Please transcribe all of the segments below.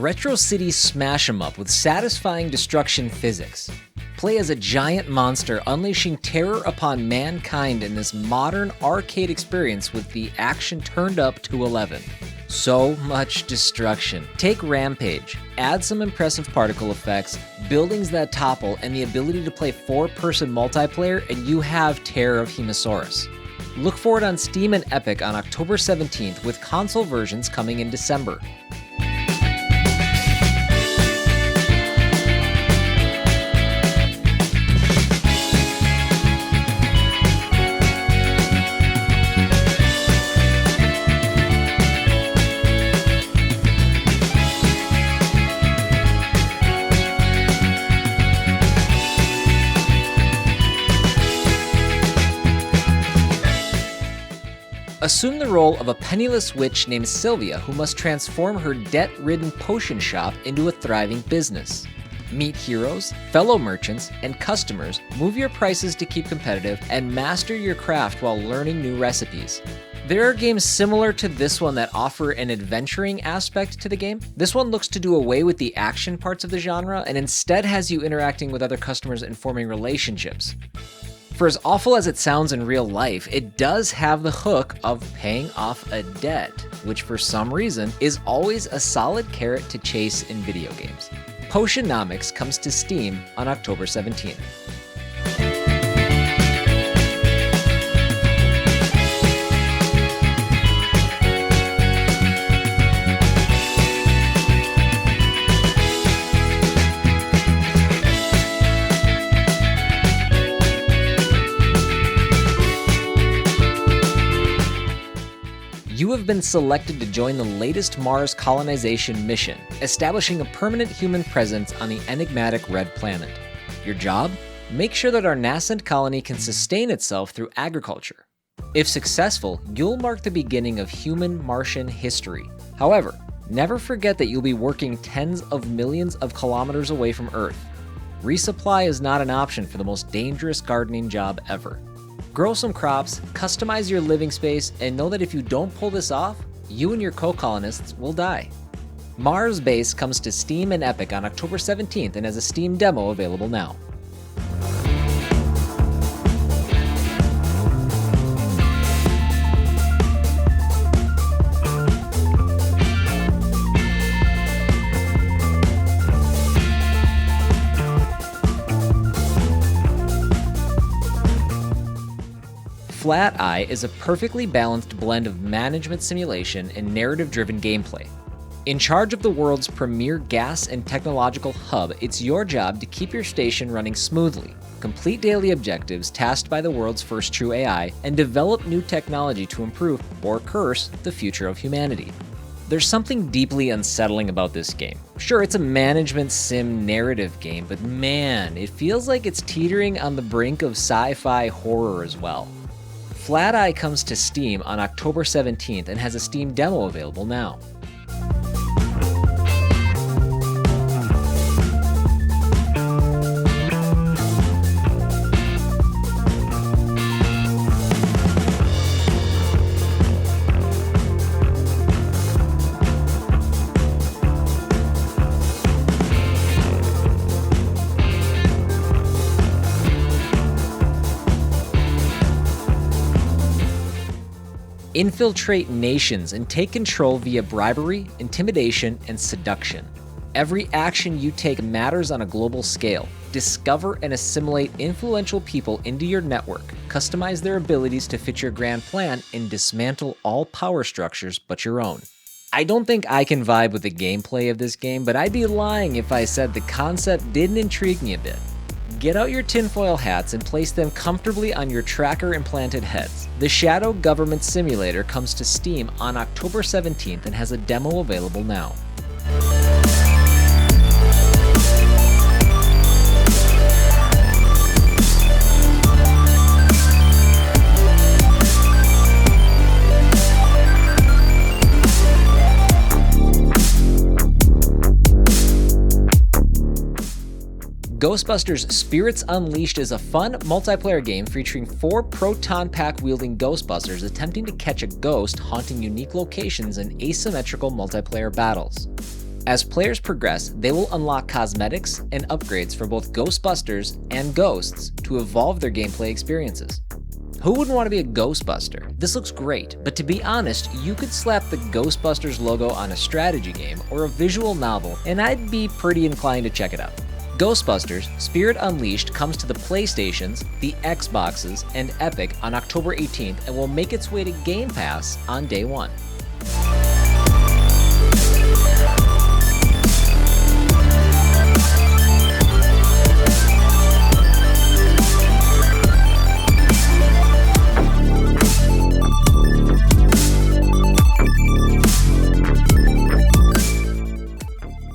retro city smash 'em up with satisfying destruction physics. Play as a giant monster unleashing terror upon mankind in this modern arcade experience with the action turned up to 11. So much destruction. Take Rampage, add some impressive particle effects, buildings that topple, and the ability to play 4-person multiplayer, and you have Terror of Hemasaurus. Look for it on Steam and Epic on October 17th, with console versions coming in December. Assume the role of a penniless witch named Sylvia who must transform her debt-ridden potion shop into a thriving business. Meet heroes, fellow merchants, and customers, move your prices to keep competitive, and master your craft while learning new recipes. There are games similar to this one that offer an adventuring aspect to the game. This one looks to do away with the action parts of the genre and instead has you interacting with other customers and forming relationships. For as awful as it sounds in real life, it does have the hook of paying off a debt, which for some reason is always a solid carrot to chase in video games. Potionomics comes to Steam on October 17th. You have been selected to join the latest Mars colonization mission, establishing a permanent human presence on the enigmatic Red Planet. Your job? Make sure that our nascent colony can sustain itself through agriculture. If successful, you'll mark the beginning of human Martian history. However, never forget that you'll be working tens of millions of kilometers away from Earth. Resupply is not an option for the most dangerous gardening job ever. Grow some crops, customize your living space, and know that if you don't pull this off, you and your co-colonists will die. Mars Base comes to Steam and Epic on October 17th and has a Steam demo available now. Flat Eye is a perfectly balanced blend of management simulation and narrative-driven gameplay. In charge of the world's premier gas and technological hub, it's your job to keep your station running smoothly, complete daily objectives tasked by the world's first true AI, and develop new technology to improve, or curse, the future of humanity. There's something deeply unsettling about this game. Sure, it's a management sim narrative game, but man, it feels like it's teetering on the brink of sci-fi horror as well. Flat Eye comes to Steam on October 17th and has a Steam demo available now. Infiltrate nations and take control via bribery, intimidation, and seduction. Every action you take matters on a global scale. Discover and assimilate influential people into your network, customize their abilities to fit your grand plan, and dismantle all power structures but your own. I don't think I can vibe with the gameplay of this game, but I'd be lying if I said the concept didn't intrigue me a bit. Get out your tinfoil hats and place them comfortably on your tracker-implanted heads. The Shadow Government Simulator comes to Steam on October 17th and has a demo available now. Ghostbusters Spirits Unleashed is a fun multiplayer game featuring 4 proton pack-wielding Ghostbusters attempting to catch a ghost haunting unique locations in asymmetrical multiplayer battles. As players progress, they will unlock cosmetics and upgrades for both Ghostbusters and Ghosts to evolve their gameplay experiences. Who wouldn't want to be a Ghostbuster? This looks great, but to be honest, you could slap the Ghostbusters logo on a strategy game or a visual novel, and I'd be pretty inclined to check it out. Ghostbusters Spirit Unleashed comes to the PlayStations, the Xboxes, and Epic on October 18th and will make its way to Game Pass on day one.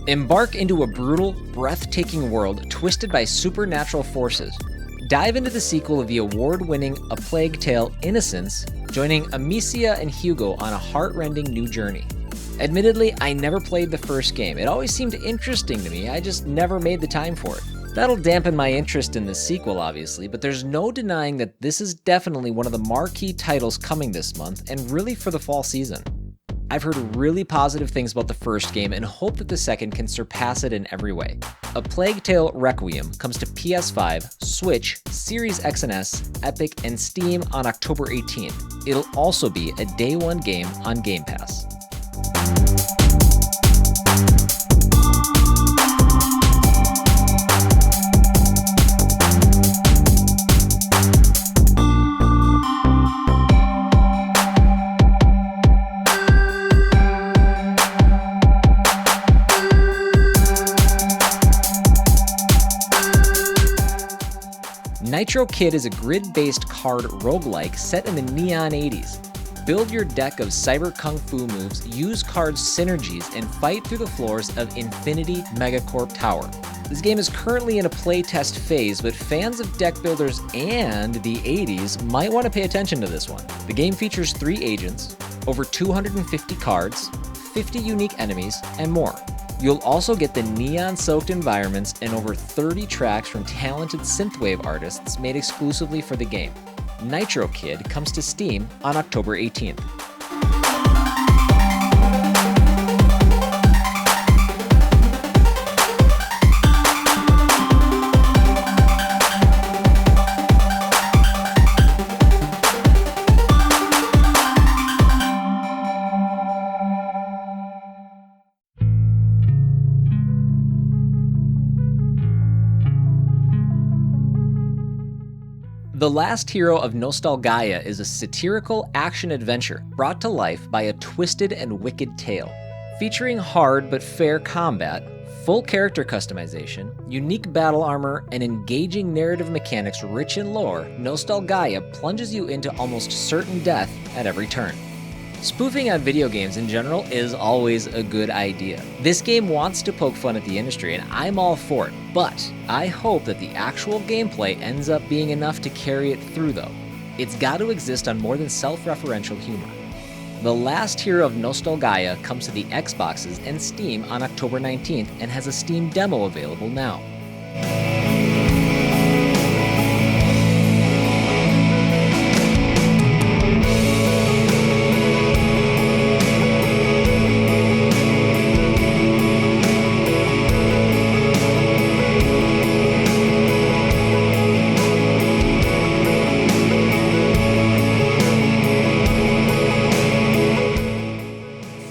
Embark into a brutal, breathtaking world twisted by supernatural forces. Dive into the sequel of the award-winning A Plague Tale: Innocence, joining Amicia and Hugo on a heart-rending new journey. Admittedly, I never played the first game. It always seemed interesting to me, I just never made the time for it. That'll dampen my interest in the sequel, obviously, but there's no denying that this is definitely one of the marquee titles coming this month, and really for the fall season. I've heard really positive things about the first game and hope that the second can surpass it in every way. A Plague Tale: Requiem comes to PS5, Switch, Series X and S, Epic, and Steam on October 18th. It'll also be a day one game on Game Pass. Nitro Kid is a grid-based card roguelike set in the neon 80s. Build your deck of cyber kung fu moves, use card synergies, and fight through the floors of Infinity Megacorp Tower. This game is currently in a playtest phase, but fans of deck builders and the 80s might want to pay attention to this one. The game features 3 agents, over 250 cards, 50 unique enemies, and more. You'll also get the neon-soaked environments and over 30 tracks from talented synthwave artists made exclusively for the game. Nitro Kid comes to Steam on October 18th. The Last Hero of Nostalgaia is a satirical action-adventure brought to life by a twisted and wicked tale. Featuring hard but fair combat, full character customization, unique battle armor, and engaging narrative mechanics rich in lore, Nostalgaia plunges you into almost certain death at every turn. Spoofing on video games in general is always a good idea. This game wants to poke fun at the industry, and I'm all for it, but I hope that the actual gameplay ends up being enough to carry it through though. It's got to exist on more than self-referential humor. The Last Hero of Nostalgaia comes to the Xboxes and Steam on October 19th and has a Steam demo available now.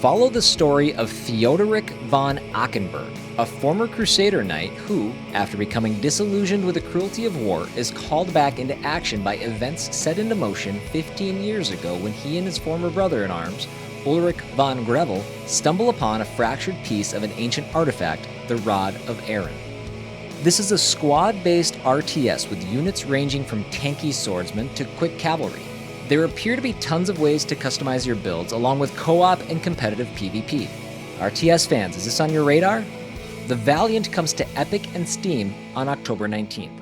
Follow the story of Theodoric von Achenberg, a former Crusader knight who, after becoming disillusioned with the cruelty of war, is called back into action by events set into motion 15 years ago when he and his former brother-in-arms, Ulrich von Grevel, stumble upon a fractured piece of an ancient artifact, the Rod of Aaron. This is a squad-based RTS with units ranging from tanky swordsmen to quick cavalry. There appear to be tons of ways to customize your builds, along with co-op and competitive PvP. RTS fans, is this on your radar? The Valiant comes to Epic and Steam on October 19th.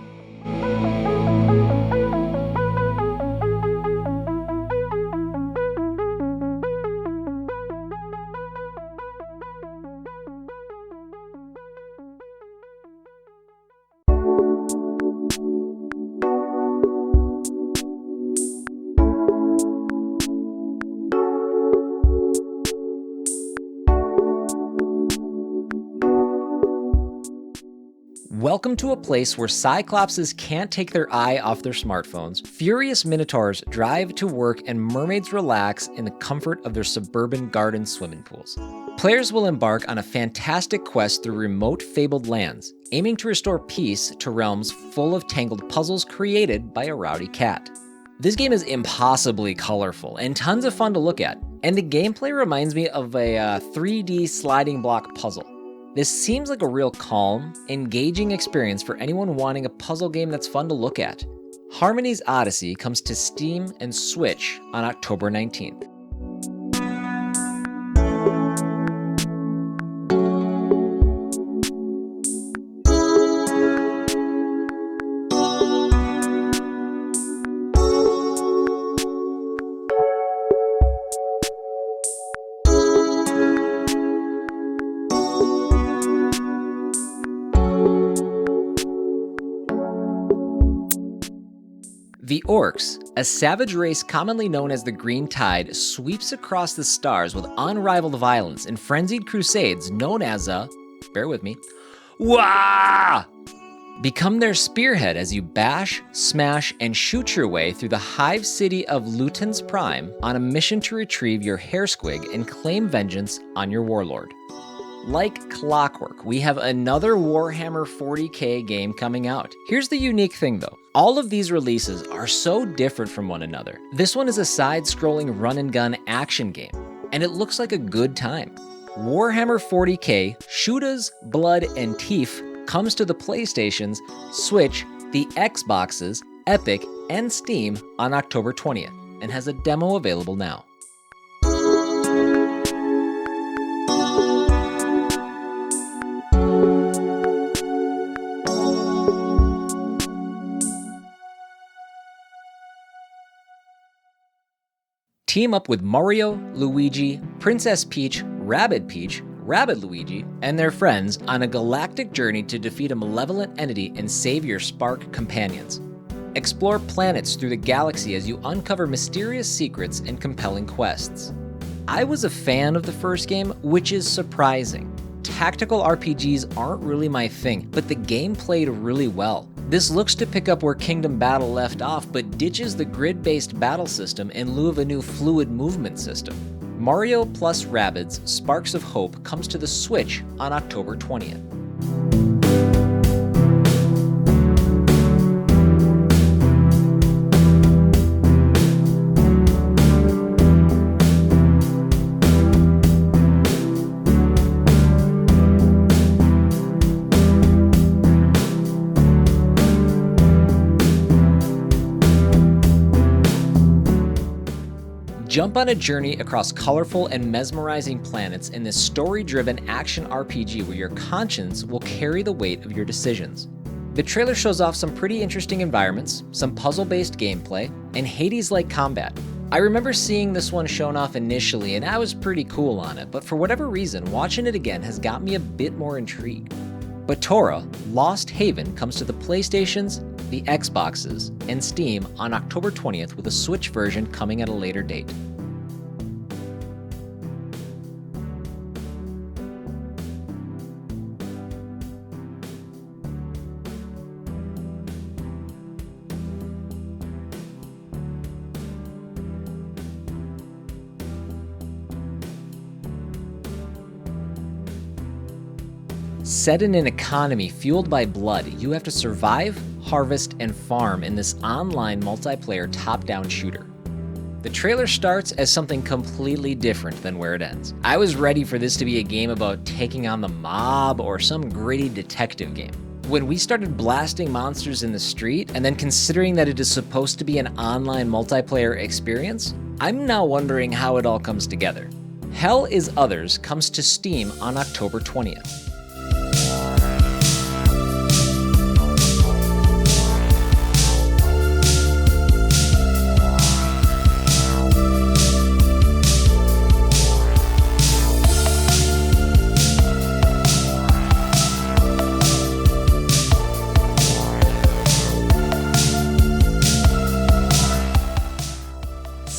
Welcome to a place where Cyclopses can't take their eye off their smartphones, furious Minotaurs drive to work, and mermaids relax in the comfort of their suburban garden swimming pools. Players will embark on a fantastic quest through remote, fabled lands, aiming to restore peace to realms full of tangled puzzles created by a rowdy cat. This game is impossibly colorful and tons of fun to look at, and the gameplay reminds me of a 3D sliding block puzzle. This seems like a real calm, engaging experience for anyone wanting a puzzle game that's fun to look at. Harmony's Odyssey comes to Steam and Switch on October 19th. The Orcs, a savage race commonly known as the Green Tide, sweeps across the stars with unrivaled violence and frenzied crusades known as bear with me, Wah! Become their spearhead as you bash, smash, and shoot your way through the hive city of Luton's Prime on a mission to retrieve your hair squig and claim vengeance on your warlord. Like clockwork, we have another Warhammer 40k game coming out. Here's the unique thing though. All of these releases are so different from one another. This one is a side-scrolling run-and-gun action game, and it looks like a good time. Warhammer 40k, Shootas, Blood, and Teef comes to the PlayStations, Switch, the Xboxes, Epic, and Steam on October 20th, and has a demo available now. Team up with Mario, Luigi, Princess Peach, Rabbid Luigi, and their friends on a galactic journey to defeat a malevolent entity and save your Spark companions. Explore planets through the galaxy as you uncover mysterious secrets and compelling quests. I was a fan of the first game, which is surprising. Tactical RPGs aren't really my thing, but the game played really well. This looks to pick up where Kingdom Battle left off, but ditches the grid-based battle system in lieu of a new fluid movement system. Mario plus Rabbids Sparks of Hope comes to the Switch on October 20th. Jump on a journey across colorful and mesmerizing planets in this story-driven action RPG where your conscience will carry the weight of your decisions. The trailer shows off some pretty interesting environments, some puzzle-based gameplay, and Hades-like combat. I remember seeing this one shown off initially and I was pretty cool on it, but for whatever reason, watching it again has got me a bit more intrigued. Batora, Lost Haven comes to the PlayStations, the Xboxes, and Steam on October 20th with a Switch version coming at a later date. Set in an economy fueled by blood, you have to survive, harvest, and farm in this online multiplayer top-down shooter. The trailer starts as something completely different than where it ends. I was ready for this to be a game about taking on the mob or some gritty detective game. When we started blasting monsters in the street, and then considering that it is supposed to be an online multiplayer experience, I'm now wondering how it all comes together. Hell is Others comes to Steam on October 20th.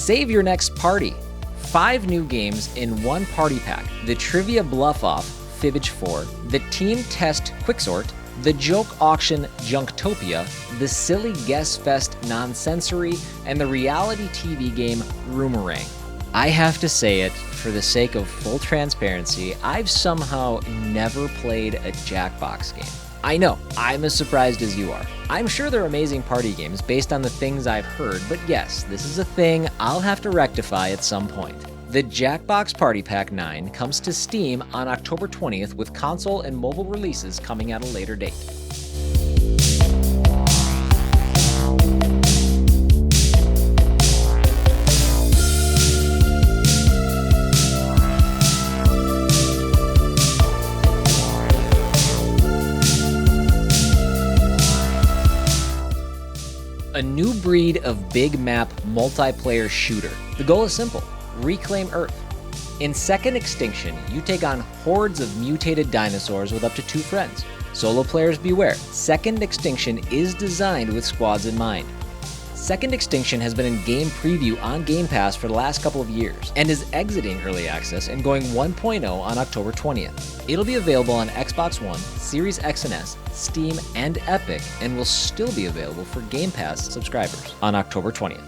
Save your next party. 5 new games in one party pack. The Trivia Bluff Off, Fibbage 4, the Team Test Quicksort, the joke auction Junktopia, the silly Guess Fest Nonsensory, and the reality TV game Roomerang. I have to say it, for the sake of full transparency, I've somehow never played a Jackbox game. I know, I'm as surprised as you are. I'm sure they're amazing party games based on the things I've heard, but yes, this is a thing I'll have to rectify at some point. The Jackbox Party Pack 9 comes to Steam on October 20th with console and mobile releases coming at a later date. A new breed of big map multiplayer shooter. The goal is simple: reclaim Earth. In second Extinction, you take on hordes of mutated dinosaurs with up to 2 friends. Solo players beware, second Extinction is designed with squads in mind. Second Extinction has been in game preview on Game Pass for the last couple of years, and is exiting early access and going 1.0 on October 20th. It'll be available on Xbox One, Series X and S, Steam, and Epic, and will still be available for Game Pass subscribers on October 20th.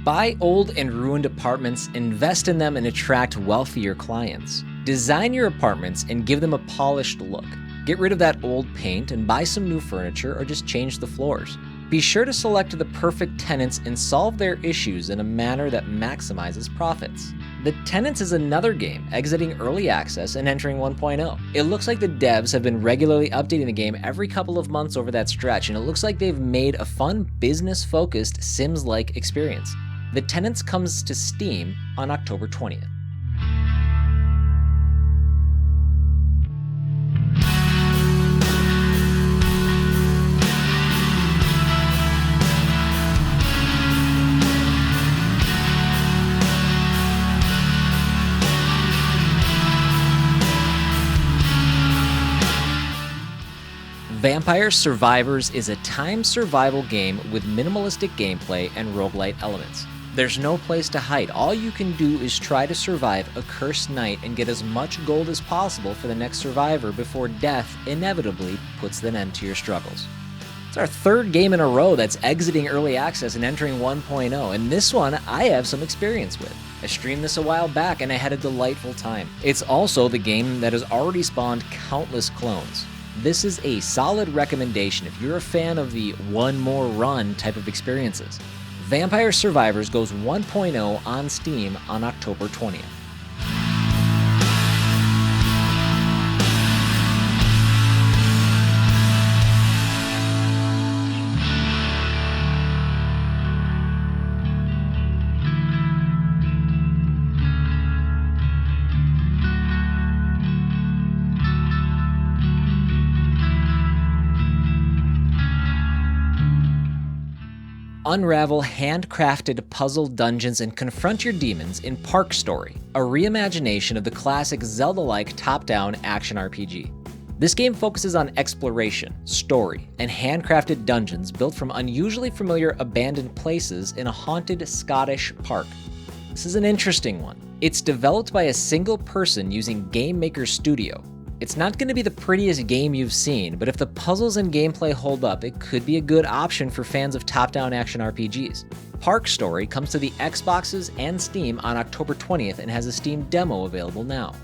Buy old and ruined apartments, invest in them, and attract wealthier clients. Design your apartments and give them a polished look. Get rid of that old paint and buy some new furniture, or just change the floors. Be sure to select the perfect tenants and solve their issues in a manner that maximizes profits. The Tenants is another game exiting early access and entering 1.0. It looks like the devs have been regularly updating the game every couple of months over that stretch, and it looks like they've made a fun, business-focused, Sims-like experience. The Tenants comes to Steam on October 20th. Vampire Survivors is a time survival game with minimalistic gameplay and roguelite elements. There's no place to hide. All you can do is try to survive a cursed night and get as much gold as possible for the next survivor before death inevitably puts an end to your struggles. It's our third game in a row that's exiting early access and entering 1.0, and this one I have some experience with. I streamed this a while back and I had a delightful time. It's also the game that has already spawned countless clones. This is a solid recommendation if you're a fan of the one more run type of experiences. Vampire Survivors goes 1.0 on Steam on October 20th. Unravel handcrafted puzzle dungeons and confront your demons in Park Story, a reimagination of the classic Zelda-like top-down action RPG. This game focuses on exploration, story, and handcrafted dungeons built from unusually familiar abandoned places in a haunted Scottish park. This is an interesting one. It's developed by a single person using Game Maker Studio. It's not going to be the prettiest game you've seen, but if the puzzles and gameplay hold up, it could be a good option for fans of top-down action RPGs. Park Story comes to the Xboxes and Steam on October 20th and has a Steam demo available now.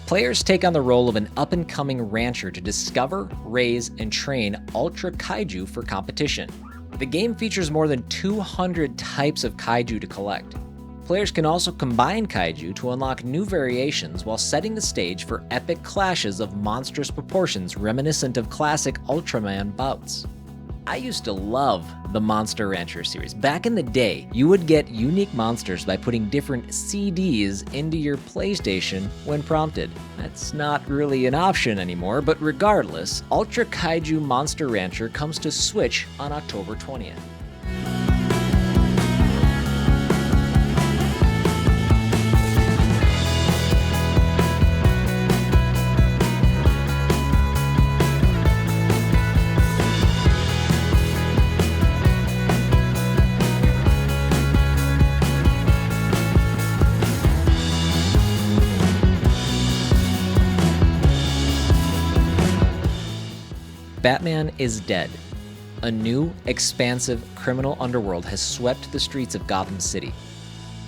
Players take on the role of an up-and-coming rancher to discover, raise, and train Ultra Kaiju for competition. The game features more than 200 types of Kaiju to collect. Players can also combine Kaiju to unlock new variations while setting the stage for epic clashes of monstrous proportions reminiscent of classic Ultraman bouts. I used to love the Monster Rancher series. Back in the day, you would get unique monsters by putting different CDs into your PlayStation when prompted. That's not really an option anymore, but regardless, Ultra Kaiju Monster Rancher comes to Switch on October 20th. Batman is dead. A new, expansive criminal underworld has swept the streets of Gotham City.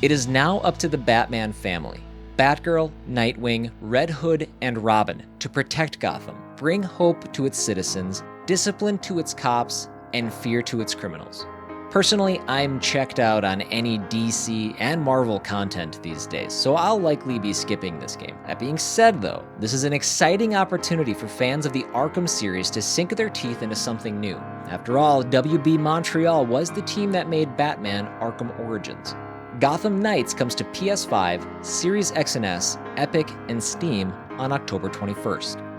It is now up to the Batman family, Batgirl, Nightwing, Red Hood, and Robin, to protect Gotham, bring hope to its citizens, discipline to its cops, and fear to its criminals. Personally, I'm checked out on any DC and Marvel content these days, so I'll likely be skipping this game. That being said though, this is an exciting opportunity for fans of the Arkham series to sink their teeth into something new. After all, WB Montreal was the team that made Batman Arkham Origins. Gotham Knights comes to PS5, Series X and S, Epic, and Steam on October 21st.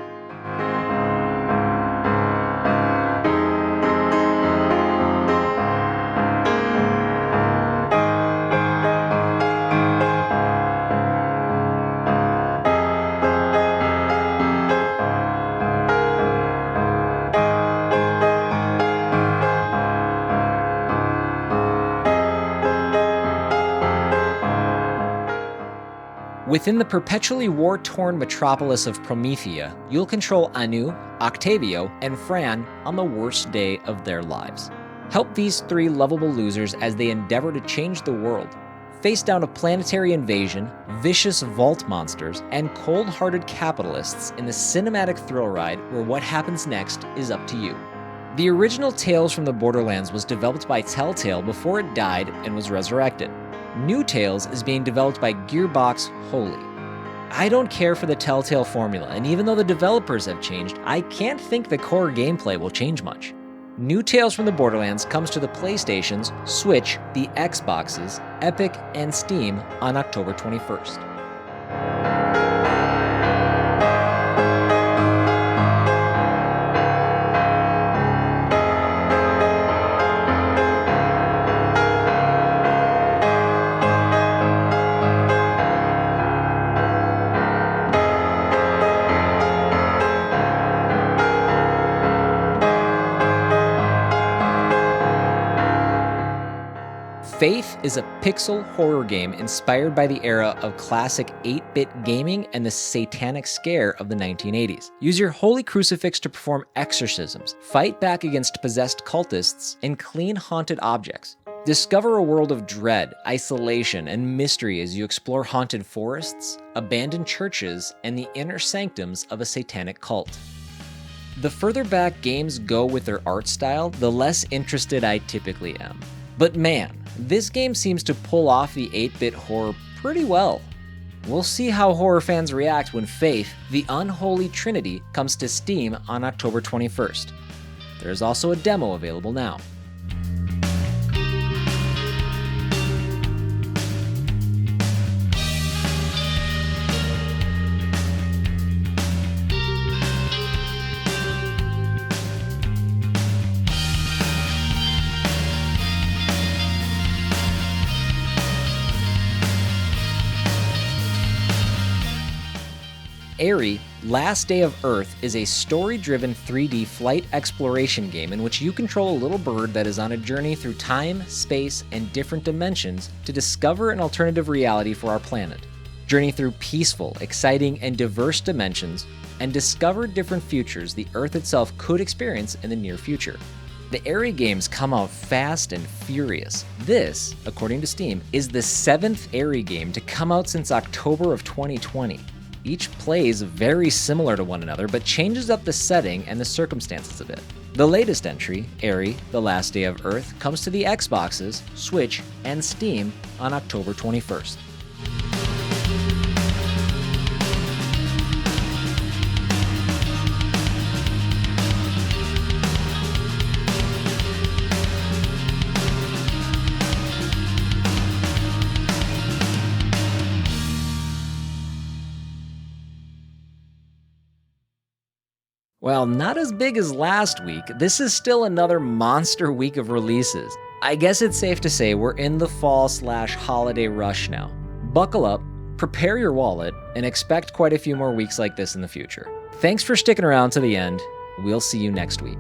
Within the perpetually war-torn metropolis of Promethea, you'll control Anu, Octavio, and Fran on the worst day of their lives. Help these three lovable losers as they endeavor to change the world. Face down a planetary invasion, vicious vault monsters, and cold-hearted capitalists in the cinematic thrill ride where what happens next is up to you. The original Tales from the Borderlands was developed by Telltale before it died and was resurrected. New Tales is being developed by Gearbox Holy. I don't care for the Telltale formula, and even though the developers have changed, I can't think the core gameplay will change much. New Tales from the Borderlands comes to the PlayStations, Switch, the Xboxes, Epic, and Steam on October 21st. Faith is a pixel horror game inspired by the era of classic 8-bit gaming and the satanic scare of the 1980s. Use your holy crucifix to perform exorcisms, fight back against possessed cultists, and clean haunted objects. Discover a world of dread, isolation, and mystery as you explore haunted forests, abandoned churches, and the inner sanctums of a satanic cult. The further back games go with their art style, the less interested I typically am. But man, this game seems to pull off the 8-bit horror pretty well. We'll see how horror fans react when Faith, the Unholy Trinity, comes to Steam on October 21st. There's also a demo available now. Aery, Last Day of Earth is a story-driven 3D flight exploration game in which you control a little bird that is on a journey through time, space, and different dimensions to discover an alternative reality for our planet. Journey through peaceful, exciting, and diverse dimensions, and discover different futures the Earth itself could experience in the near future. The Aery games come out fast and furious. This, according to Steam, is the 7th Aery game to come out since October of 2020. Each plays very similar to one another, but changes up the setting and the circumstances a bit. The latest entry, Aery, The Last Day of Earth, comes to the Xboxes, Switch, and Steam on October 21st. Well, not as big as last week. This is still another monster week of releases. I guess it's safe to say we're in the fall/holiday rush now. Buckle up, prepare your wallet, and expect quite a few more weeks like this in the future. Thanks for sticking around to the end. We'll see you next week.